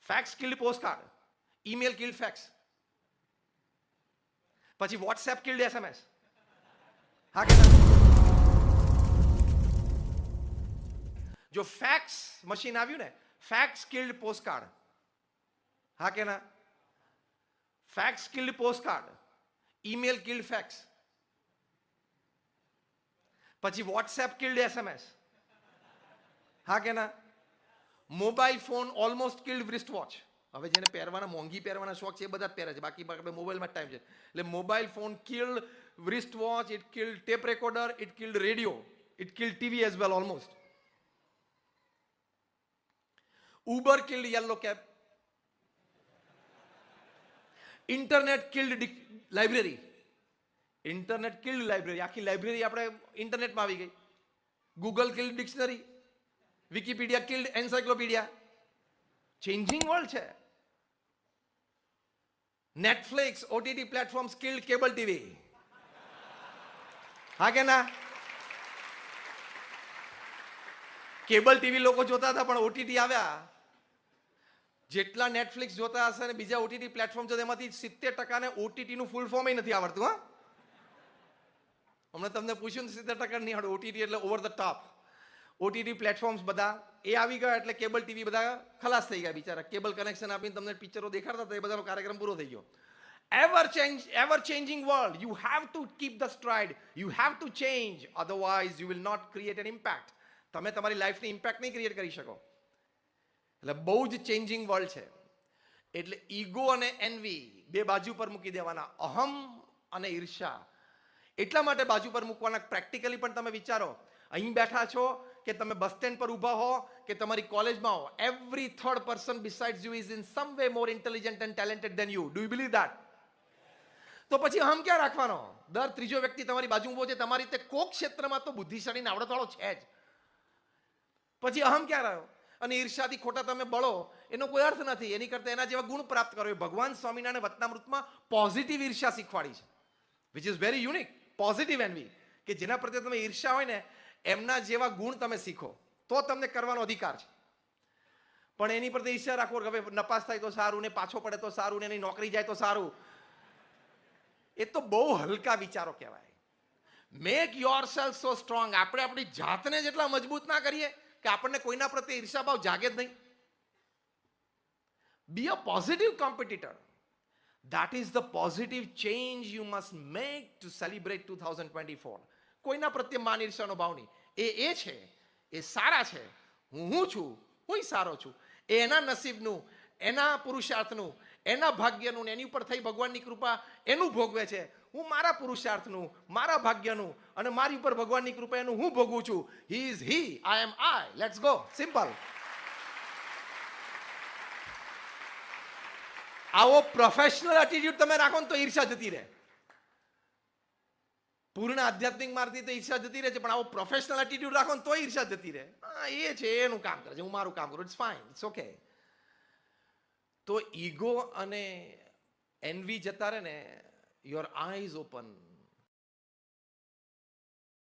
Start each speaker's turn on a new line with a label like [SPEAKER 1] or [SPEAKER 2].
[SPEAKER 1] Fax killed postcard, email killed fax, પછી WhatsApp killed SMS. હા કે ના? જો ફેક્સ મશીન આવ્યું ને, ફેક્સ કિલ્ડ પોસ્ટકાર્ડ. હા કે ના? Fax killed postcard, email killed fax, પછી વોટ્સએપ કિલ્ડ SMS. હા કે ના? Mobile phone almost killed wrist watch. હવે જેને પહેરવાના મોંઘી પહેરવાના શોખ છે એ બધા જ પહેરે છે, બાકી આપણે મોબાઈલમાં જ ટાઈમ છે. એટલે mobile phone killed wrist watch, it killed tape recorder, it killed radio, it killed TV as well almost. Uber killed yellow cab, internet killed library, internet killed library, આખી લાઇબ્રેરી આપણે ઇન્ટરનેટમાં આવી ગઈ. Google killed dictionary, Wikipedia killed encyclopedia. Changing world છે. Netflix, OTT platforms killed cable TV. હા કે ના? Cable TV લોકો જોતા હતા, પણ OTT આવ્યા. જેટલા નેટફ્લિક્સ જોતા હશે ને બીજા OTT પ્લેટફોર્મ છે તેમાંથી 70% ને OTT નું ફૂલ ફોર્મ નથી આવડતું. હા, હમણાં તમને પૂછ્યું ને 70% નહીં આવડે. OTT એટલે over the top. OTT platforms બધા એ આવી ગયા એટલે કેબલ TV બધા ખલાસ થઈ ગયા બિચારા. કેબલ કનેક્શન આપીને તમને પિક્ચરો દેખાડતા હતા, એ બધાનો કાર્યક્રમ પૂરો થઈ ગયો. Ever changing world, you have to keep the stride, you have to change, otherwise you will not create an impact. તમે તમારી લાઈફની ઇમ્પેક્ટ નહીં ક્રિએટ કરી શકો. એટલે બહુ જ ચેન્જિંગ વર્લ્ડ છે. એટલે ઈગો અને એનવી બે બાજુ પર મૂકી દેવાના. અહમ અને ઈર્ષા એટલા માટે બાજુ પર મૂકવાના. પ્રેક્ટિકલી પણ તમે વિચારો, અહીં બેઠા છો કે તમે બસ સ્ટેન્ડ પર ઊભા હો કે તમારી કોલેજમાં હો, every third person besides you is in sum way more intelligent and talented then you. Do you believe that? તો પછી અહમ ક્યાં રાખવાનો? દર ત્રીજો વ્યક્તિ તમારી બાજુ ઊભો છે, તમારી રીતે કોક ક્ષેત્રમાં તો બુદ્ધિશાળી આવડતવાળો છે જ. પછી અહમ ક્યાં રહ્યો? અને ઈર્ષાથી ખોટા તમે બળો એનો કોઈ અર્થ નથી. એની કરતા એના જેવા ગુણ પ્રાપ્ત કરો. ભગવાન સ્વામિનારાયણ વચનામૃતમાં પોઝિટિવ ઈર્ષા શીખવાડી છે, which is very unique. Positive NV, કે જેના પ્રત્યે તમે ઈર્ષા હોય ને એમના જેવા ગુણ તમે શીખો તો તમને કરવાનો અધિકાર છે. પણ એની પ્રત્યે ઈર્ષા રાખો કે હવે નપાસ થાય તો સારું, ને પાછો પડે તો સારું, ને એની નોકરી જાય તો સારું, એ તો બહુ હલકા વિચારો કહેવાય. Make your self so strong. આપણે આપણી જાતને જેટલા મજબૂત ના કરીએ કે આપણને કોઈના પ્રત્યે ઈર્ષાભાવ જાગે જ નહીં. Be a positive competitor. That is the positive change you must make to celebrate 2024. કોઈના પ્રત્યે માન ઈર્ષાનો ભાવ નહીં. એ છે, એ સારા છે, હું છું, હું સારો છું. એ એના નસીબનું, એના પુરુષાર્થનું, એના ભાગ્યનું, એની ઉપર થઈ ભગવાનની કૃપા એનું ભોગવે છે. હું મારા પુરુષાર્થનું, મારા ભાગ્યનું અને મારી ઉપર ભગવાનની કૃપા એનું હું ભોગવું છું. He is he, I am I. Let's go. Simple. આવો પ્રોફેશનલ એટીટ્યુડ તમે રાખો ને તો ઈર્ષા જતી રહે. પૂર્ણ આધ્યાત્મિક માર્ગથી તો ઈર્ષા જતી રહે છે, પણ આવો પ્રોફેશનલ એટીટ્યુડ રાખો ને તો ઈર્ષા જતી રહે. હા, એ છે, એનું કામ કરે છે, હું મારું કામ કરું, ઇટ્સ ફાઇન, ઇટ્સ ઓકે. તો ઈગો અને એનવી જતા રહે ને, યોર આઈઝ ઓપન,